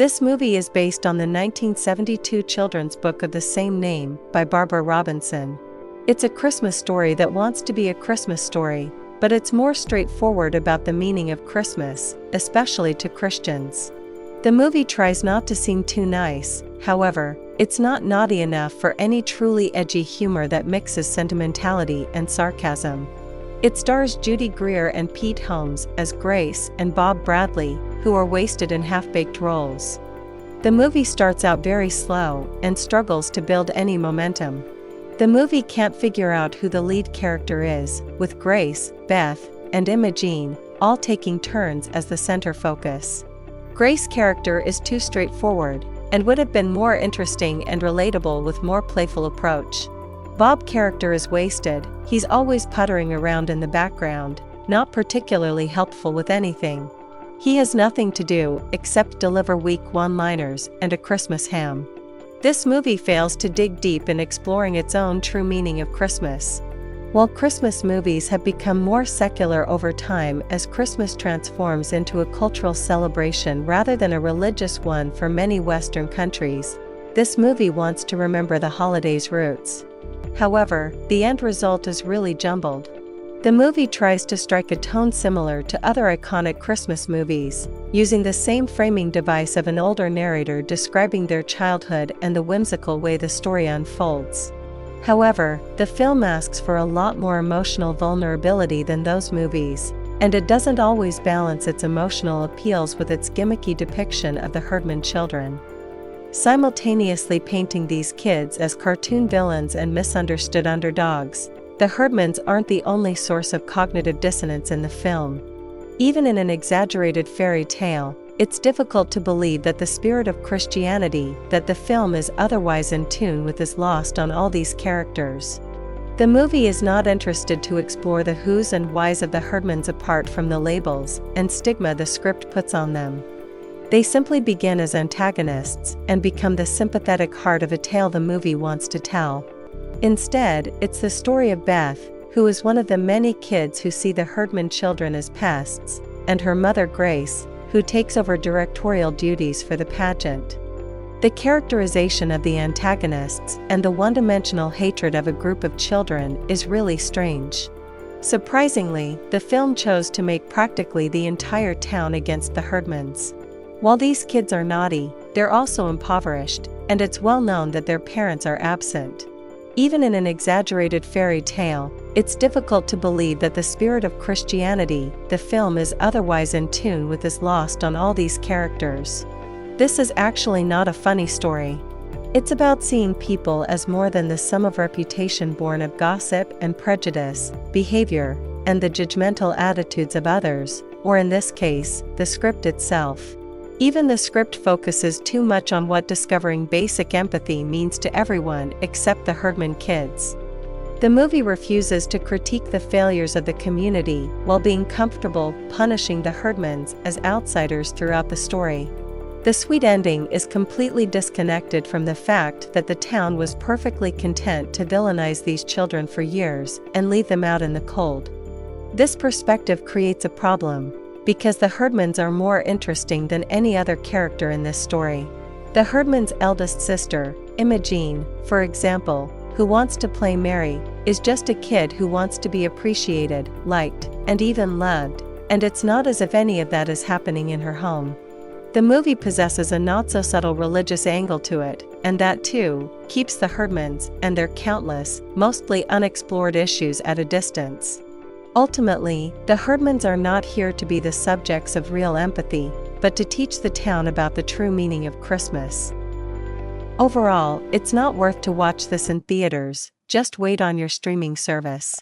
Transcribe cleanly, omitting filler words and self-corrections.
This movie is based on the 1972 children's book of the same name by Barbara Robinson. It's a Christmas story that wants to be a Christmas story, but it's more straightforward about the meaning of Christmas, especially to Christians. The movie tries not to seem too nice, however, it's not naughty enough for any truly edgy humor that mixes sentimentality and sarcasm. It stars Judy Greer and Pete Holmes as Grace and Bob Bradley, who are wasted in half-baked roles. The movie starts out very slow and struggles to build any momentum. The movie can't figure out who the lead character is, with Grace, Beth, and Imogene all taking turns as the center focus. Grace's character is too straightforward, and would have been more interesting and relatable with more playful approach. Bob's character is wasted, he's always puttering around in the background, not particularly helpful with anything. He has nothing to do except deliver weak one-liners and a Christmas ham. This movie fails to dig deep in exploring its own true meaning of Christmas. While Christmas movies have become more secular over time as Christmas transforms into a cultural celebration rather than a religious one for many Western countries, this movie wants to remember the holiday's roots. However, the end result is really jumbled. The movie tries to strike a tone similar to other iconic Christmas movies, using the same framing device of an older narrator describing their childhood and the whimsical way the story unfolds. However, the film asks for a lot more emotional vulnerability than those movies, and it doesn't always balance its emotional appeals with its gimmicky depiction of the Herdman children. Simultaneously painting these kids as cartoon villains and misunderstood underdogs, the Herdmans aren't the only source of cognitive dissonance in the film. Even in an exaggerated fairy tale, it's difficult to believe that the spirit of Christianity that the film is otherwise in tune with is lost on all these characters. The movie is not interested to explore the whos and whys of the Herdmans apart from the labels and stigma the script puts on them. They simply begin as antagonists and become the sympathetic heart of a tale the movie wants to tell. Instead, it's the story of Beth, who is one of the many kids who see the Herdman children as pests, and her mother Grace, who takes over directorial duties for the pageant. The characterization of the antagonists and the one-dimensional hatred of a group of children is really strange. Surprisingly, the film chose to make practically the entire town against the Herdmans. While these kids are naughty, they're also impoverished, and it's well known that their parents are absent. Even in an exaggerated fairy tale, it's difficult to believe that the spirit of Christianity the film is otherwise in tune with is lost on all these characters. This is actually not a funny story. It's about seeing people as more than the sum of reputation born of gossip and prejudice, behavior, and the judgmental attitudes of others, or in this case, the script itself. Even the script focuses too much on what discovering basic empathy means to everyone except the Herdman kids. The movie refuses to critique the failures of the community while being comfortable punishing the Herdmans as outsiders throughout the story. The sweet ending is completely disconnected from the fact that the town was perfectly content to villainize these children for years and leave them out in the cold. This perspective creates a problem, because the Herdmans are more interesting than any other character in this story. The Herdmans' eldest sister, Imogene, for example, who wants to play Mary, is just a kid who wants to be appreciated, liked, and even loved, and it's not as if any of that is happening in her home. The movie possesses a not-so-subtle religious angle to it, and that too keeps the Herdmans and their countless, mostly unexplored issues at a distance. Ultimately, the Herdmans are not here to be the subjects of real empathy, but to teach the town about the true meaning of Christmas. Overall, it's not worth to watch this in theaters, just wait on your streaming service.